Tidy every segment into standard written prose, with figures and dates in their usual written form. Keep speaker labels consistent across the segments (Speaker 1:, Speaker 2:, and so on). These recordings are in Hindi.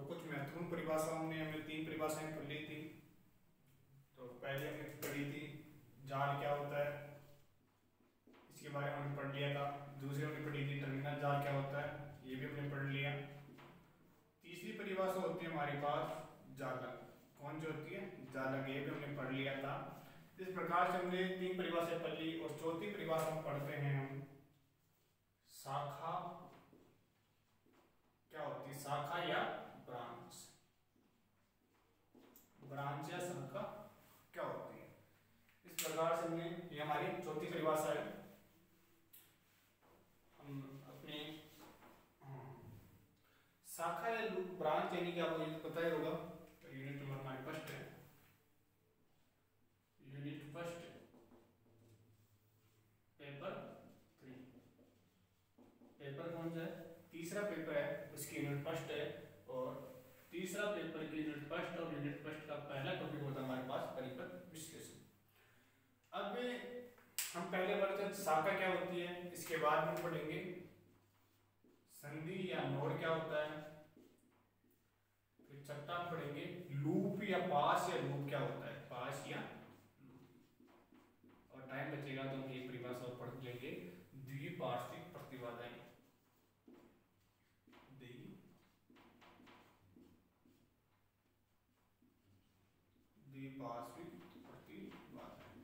Speaker 1: कुछ महत्वपूर्ण परिभाषा हमने तीन परिभाषाएं पढ़ ली थी। तो पहले हमने पढ़ी थी जाल क्या होता है, इसके बारे में हमने पढ़ लिया था। दूसरी हमने पढ़ी थी टर्मिनल जाल क्या होता है, ये भी हमने पढ़ लिया। तीसरी परिभाषा होती है हमारे पास जालक। कौन सी होती है? जालक। ये भी हमने पढ़ लिया था। इस प्रकार से हमने तीन परिभाषाएं पढ़ ली और चौथी परिभाषा हम पढ़ते हैं हम शाखा क्या होती है, शाखा या ब्रांच। ब्रांच या शाखा क्या होती है, इस प्रकार से हमने, ये हमारी चौथी परिभाषा है। हम अपने शाखा या ब्रांच यानी कि आपको ये पता ही होगा। तो यूनिट नंबर हमारे फर्स्ट है, यूनिट फर्स्ट पेपर 3। पेपर कौन सा है? तीसरा पेपर है, उसकी यूनिट फर्स्ट है। और तीसरा पेपर की यूनिट फर्स्ट और यूनिट फर्स्ट का पहला टॉपिक होता है हमारे पास परिपथ विश्लेषण। अब हम पहले पढ़ते हैं शाखा क्या होती है, इसके बाद हम पढ़ेंगे संधि या नोड क्या होता है, फिर छठा हम पढ़ेंगे लूप या पास या लूप क्या होता है, पास या लूप। और टाइम बचेगा तो हम ये परिभाषा और पढ़ लेंगे द्विपार्श्विक प्रतिबाधाएं। द्विपार्श्विक प्रतिबाधाएं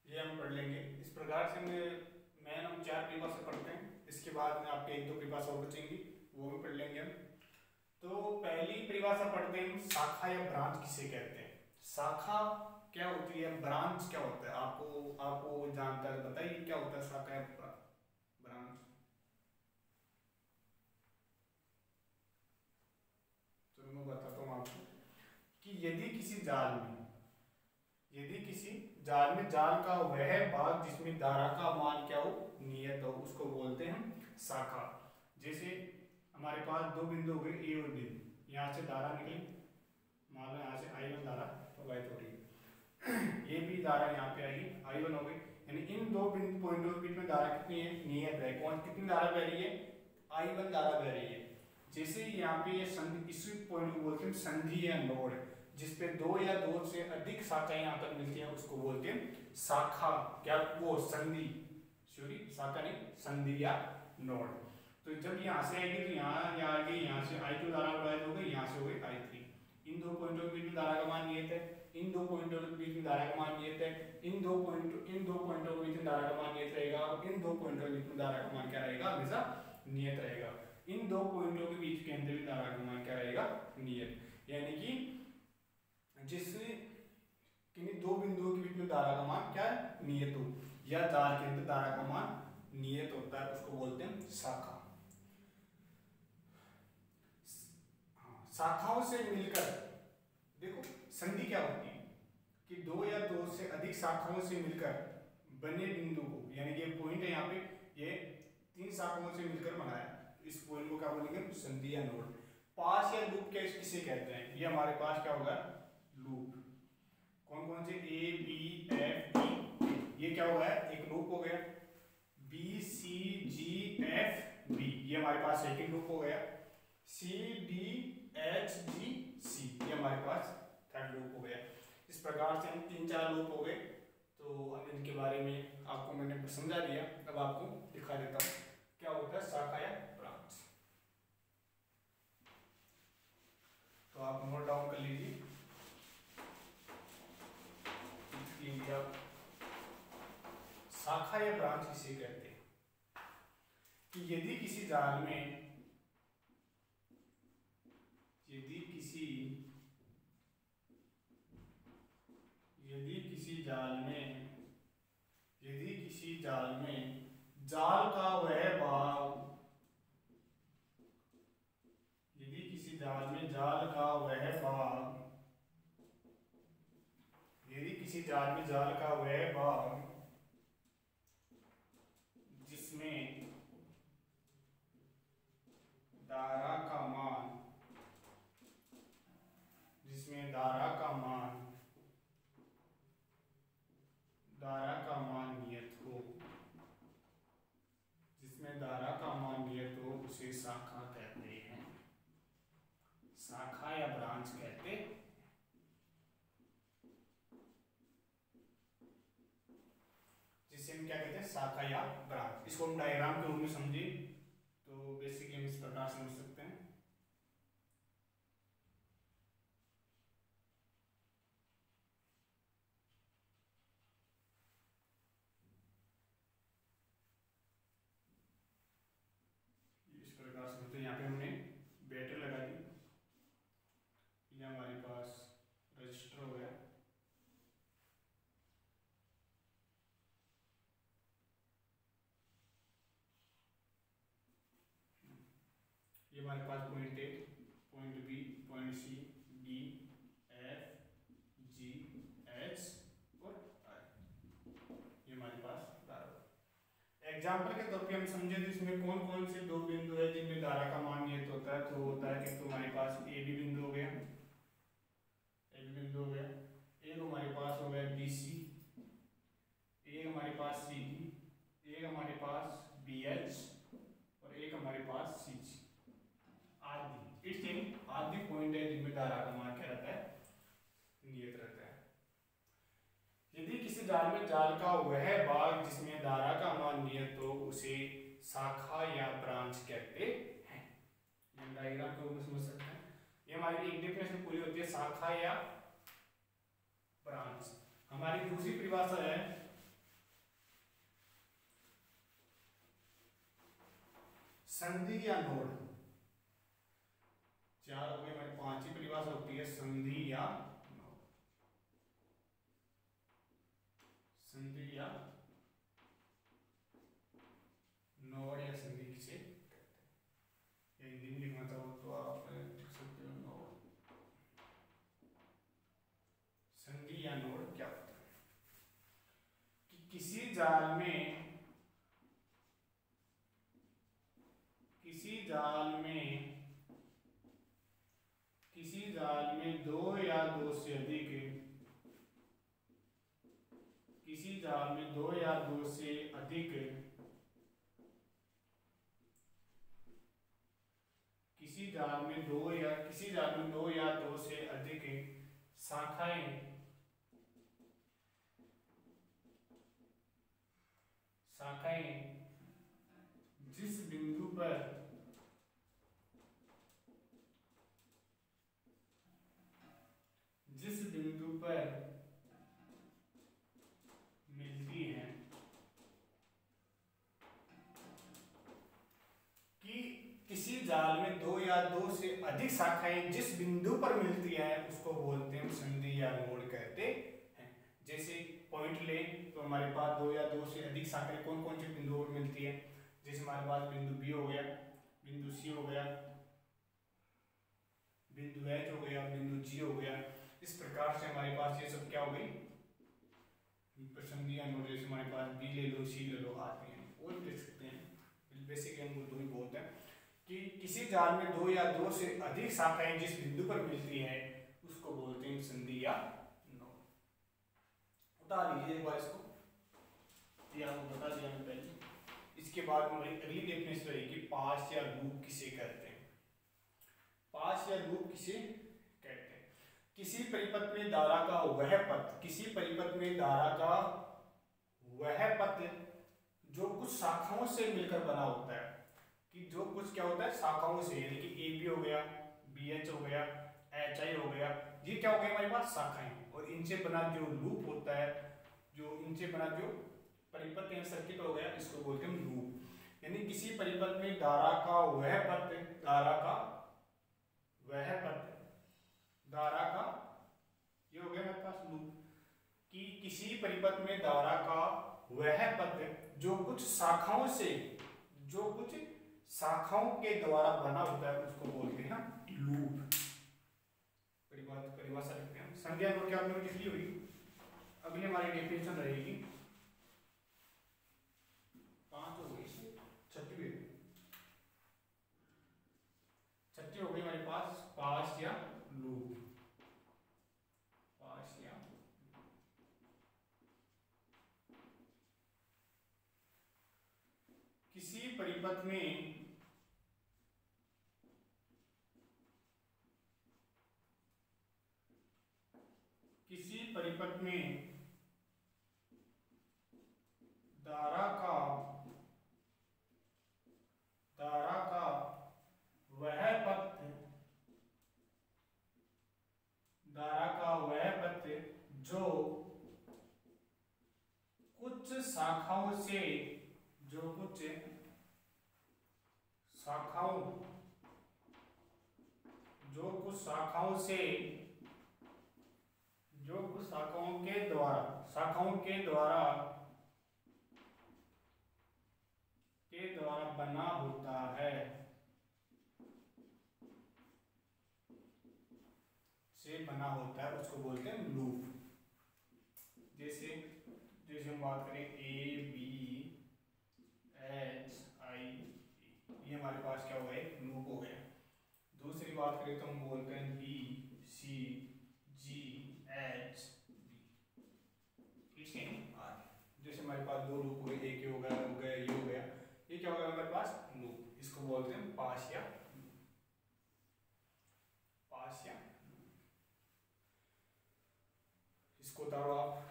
Speaker 1: ये हम पढ़ लेंगे। इस प्रकार से मैं हम 4 परिभाषा पढ़ते हैं, इसके बाद में आपके 1-2 परिभाषा और बचेंगी, वो भी पढ़ लेंगे हम। तो पहली परिभाषा पढ़ते हैं शाखा या ब्रांच किसे कहते हैं। शाखा क्या होती है, ब्रांच क्या होता है, आपको जानकर बताइए क्या होता है शाखा या ब्रांच। तो मैं बताता हूँ आपको कि यदि किसी जाल में जाल का वह भाग जिसमें धारा का मान क्या हो, नियत हो, उसको बोलते हैं शाखा। जैसे हमारे पास 2 बिंदु हो गए ए और बी, यहाँ से धारा निकली, मान लो यहाँ से I1 धारा प्रवाहित हो रही है, ये भी धारा यहाँ पे आई I1 हो गई, यानी इन 2 बिंदु पॉइंटों के बीच में धारा कितनी है, नियत है। कौन कितनी धारा बह रही है, I1 धारा बह रही है। जैसे यहाँ पे ये संधि, इस पॉइंट को बोलते हैं संधि या नोड, जिसपे 2 या 2 से अधिक शाखाएं यहाँ पर मिलती हैं, उसको बोलते हैं शाखा। क्या वो संधि, सॉरी शाखा नहीं, संधि या नोड। तो जब यहाँ से आएगी तो यहाँ आएगी, यहाँ से I2 धारा प्रवाहित हो गई, यहाँ से हो गई I3। इन 2 पॉइंटों के बीच में धारा का मान नियत है, इन 2 पॉइंटों के बीच में धारा का मान नियत है, इन दो पॉइंटों के बीच में धारा का मान नियत रहेगा, और इन 2 पॉइंटों के बीच में धारा का मान क्या रहेगा, हमेशा नियत रहेगा। इन 2 पॉइंटों के बीच के अंदर भी धारा का मान क्या रहेगा, नियत। यानी कि जिससे किन्हीं 2 बिंदुओं के बीच में धारा का मान क्या है, नियत हो, या जाल के अंदर धारा का मान नियत होता है, उसको बोलते हैं शाखा। शाखाओं से मिलकर, देखो संधि क्या होती है कि 2 या 2 से अधिक शाखाओं से मिलकर बने बिंदु को, यानी ये पॉइंट है यहाँ पे, ये 3 शाखाओं से मिलकर बना है, इस पॉइंट को क्या बोलेंगे, संधि या नोड। पास या लूप किसे कहते हैं, ये हमारे पास क्या होगा, लूप। कौन कौन से, A B F D, ये क्या हो गया, एक लूप हो गया। B C G F B, ये हमारे पास सेकंड लूप हो गया। C D H G C, ये हमारे पास थर्ड लूप हो गया। इस प्रकार से हम 3-4 लूप हो गए। तो अब इनके बारे में आपको मैंने समझा दिया, अब आपको दिखा देता हूँ क्या होता है शाखा या ब्रांच। तो आप नोट डाउन कर लीजिए। शाखा या ब्रांच किसे कहते हैं कि यदि किसी जाल में जाल का वह भाग, यदि किसी जाल में जाल का वह भाग जिसमें धारा का मान नियत शाखा कहते हैं, शाखा या ब्रांच कहते हैं। जिसे हम क्या कहते हैं, शाखा या ब्रांच। इसको हम डायग्राम के रूप में समझे तो बेसिकली हम इस प्रकार समझ सकते हैं। इस प्रकार से तो यहाँ पे हमने बैटरी लगा दी, ये हमारे पास रजिस्टर हो गया, ये हमारे पास point A, point B, point C, D, F, G, H और आई, ये हमारे पास धारा। एग्जाम्पल के तौर पे हम समझे तो इसमें कौन कौन से दो बिंदु है जिनमें धारा का मान नियत होता है। तो होता है कि तो हमारे पास ए बी बिंदु हो गया, ए बी बिंदु हो गया, एक हमारे पास हो गया बी सी, एक हमारे पास सी डी, एक हमारे पास बी एच और एक हमारे पास सी जी आदि। इस इन आदि पॉइंट है जिनमें धारा का मान क्या रहता है, नियत रहता है। यदि किसी जाल में जाल का वह भाग जिसमें धारा का मान नियत हो उसे शाखा या ब्रांच कहते हैं। हम डायग्राम को समझ सकते हैं। ये हमारी एक डेफिनेशन पूरी होती है, शाखा या ब्रांच। हमारी दूसरी परिभाषा है संधि या नोड। चार हो गए, हमारी पांचवी परिभाषा होती है संधि या नोड। संधि या नोड या संधि किसे कहते हैं। हिंदी में लिखना चाहो तो आप लिख सकते हो नोड। संधि या नोड क्या होता है कि किसी जाल में दो या दो से अधिक, किसी जाल में दो या दो से अधिक, किसी जाल में दो या दो से अधिक शाखाएं जिस बिंदु पर मिलती हैं, कि किसी जाल में दो या दो से अधिक शाखाएं जिस बिंदु पर मिलती हैं उसको बोलते हैं संधि या नोड कहते हैं। जैसे पॉइंट लें तो हमारे पास दो या दो से अधिक शाखाएं कौन कौन से बिंदुओं पर मिलती है। जैसे हमारे पास बिंदु बी हो गया, बिंदु सी हो गया, बिंदु एच हो गया, बिंदु जी हो गया। इस प्रकार से हमारे पास ये सब क्या हो गई, संधि या नोड। जैसे हमारे पास बी ले लो, सी ले लो, आदि हैं और देख सकते हैं। बेसिकली हम उर्दू में बोलते हैं कि किसी जाल में दो या दो से अधिक शाखाएं जिस बिंदु पर मिलती हैं उसको बोलते हैं संधि या नोड। बता लीजिए एक बार इसको, ये आपको बता दिया मैं पहले। इसके बाद हमारी अगली डेफिनेशन रहेगी पास या लूप किसे कहते हैं। पास या लूप किसे कहते हैं, किसी परिपथ में धारा का वह पथ, किसी परिपथ में धारा का वह पथ जो कुछ शाखाओं से मिलकर बना होता है। कि जो कुछ क्या होता है शाखाओं से, यानी कि ए बी हो गया, बी एच हो गया, एच आई हो गया, ये क्या हो गया हमारे पास शाखाएं। और इनसे बना जो लूप होता है, जो इनसे बना जो परिपथ या सर्किट हो गया, इसको बोलते हैं लूप। यानी किसी परिपथ में धारा का वह पथ, ये हो गया हमारे पास लूप। कि किसी परिपथ में धारा का वह पथ जो कुछ शाखाओं के द्वारा बना होता है उसको बोलते हैं लूप। परिभाषा लिखते हैं। संज्ञा नोड क्या आपने लिख ली होगी। अगली हमारी डेफिनेशन रहेगी, पांच हो गई, छठी हो गई हमारे पास पास या लूप। किसी परिपथ में परिपथ में धारा का वह पथ जो कुछ शाखाओं से शाखाओं के द्वारा बना होता है, उसको बोलते हैं लूप। जैसे हम बात करें ए बी एच आई, ये हमारे पास क्या हो गया, एक लूप हो गया। दूसरी बात करें तो हम बोलते हैं B C G H D, ठीक है। जैसे हमारे पास दो लूप हुए, एक ये हो गया, ये हो गया, ये क्या होगा हमारे पास, लूप। इसको बोलते हैं पास या इसको उतारो आप।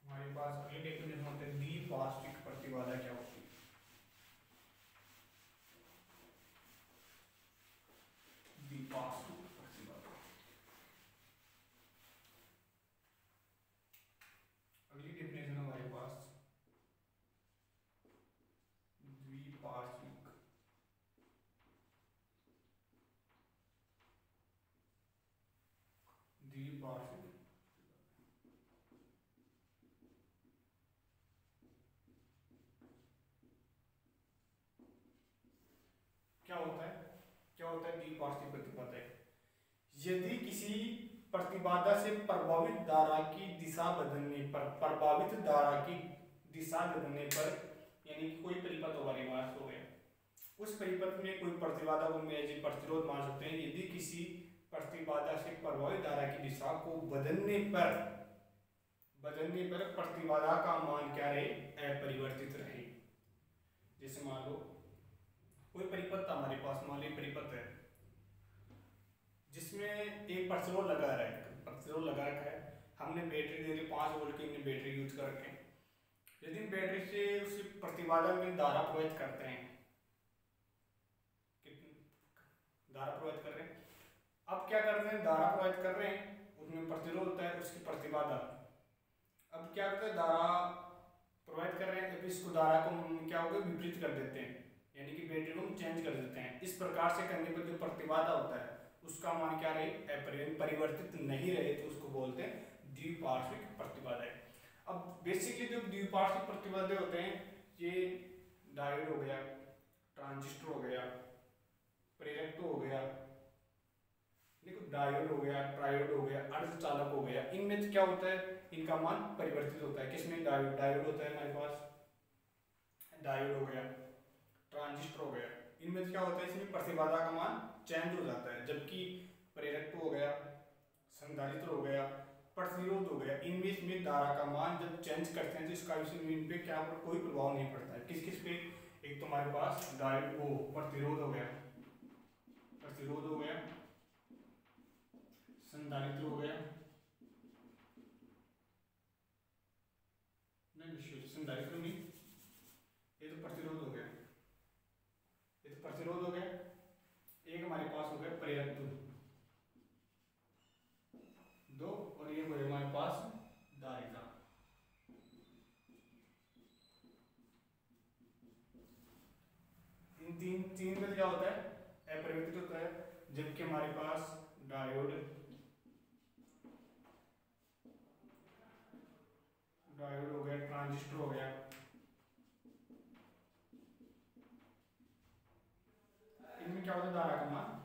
Speaker 1: हमारे पास अगली डेफिनेशन होते हैं द्विपार्श्विक प्रतिबाधा क्या होती है। द्विपार्श्विक प्रतिबाधा, अगली डेफिनेशन हमारे पास द्विपार्श्विक क्या होता है द्विपार्श्विक प्रतिबाधा। यदि किसी प्रतिबाधा से प्रभावित धारा की दिशा बदलने पर, यानी कि कोई परिपथ हमारे पास हो गया, उस परिपथ में कोई प्रतिबाधा को प्रतिरोध मान सकते हैं। यदि किसी प्रतिबाधा से प्रभावित धारा की दिशा को बदलने पर प्रतिबाधा का मान क्या रहे, अपरिवर्तित रहे। जैसे मान लो कोई परिपथ हमारे पास, मान लो परिपथ है जिसमें एक प्रतिरोध लगा रखा है, हमने बैटरी दे दी 5 वोल्ट की, हमने बैटरी यूज कर रखे हैं। यदि बैटरी से उस प्रतिबाधा में धारा प्रवाहित करते हैं, धारा प्रवाहित कर रहे हैं, अब क्या करते हैं, धारा प्रवाहित कर रहे हैं, उसमें प्रतिरोध होता है, उसकी प्रतिबाधा। अब क्या करते हैं, धारा प्रवाहित कर रहे हैं, तो इसको धारा को हम क्या होगा, विपरीत कर देते हैं, यानी कि बैटरी को हम चेंज कर देते हैं। इस प्रकार से करने पर जो प्रतिबाधा होता है उसका मान क्या रहे, परिवर्तित नहीं रहे, तो उसको बोलते हैं द्विपार्श्विक प्रतिबाधा। अब बेसिकली जो द्विपार्श्विक प्रतिबाधा होते हैं, ये डायोड हो गया, ट्रांजिस्टर हो गया, प्रेरक हो गया, देखो डायोड हो गया, ट्रायोड हो गया, अर्धचालक हो गया, इनमें क्या होता है, इनका मान परिवर्तित होता है। किसमें, डायोड होता है हमारे पास, डायोड हो गया, ट्रांजिस्टर हो गया, इनमें क्या होता है, इसमें प्रतिबाधा का मान चेंज हो जाता है। जबकि प्रेरक हो गया, संधारित्र हो गया, प्रतिरोध हो गया, इनमें इसमें धारा का मान जब चेंज करते हैं तो इसका इन पे क्या कोई प्रभाव नहीं पड़ता है। किस किस पे, एक तो हमारे पास डायोड वो प्रतिरोध हो गया, संधारित्र हो गया, नहीं संधारित्र नहीं, ये तो प्रतिरोध हो गया, एक हमारे पास हो गया प्रेरक दो, और ये हो गया हमारे पास धारिता। इन तीन में क्या होता है, अपरिवर्तित होता है। जबकि हमारे पास डायोड हो गया, ट्रांजिस्टर हो गया, क्या होता है, धारा का मान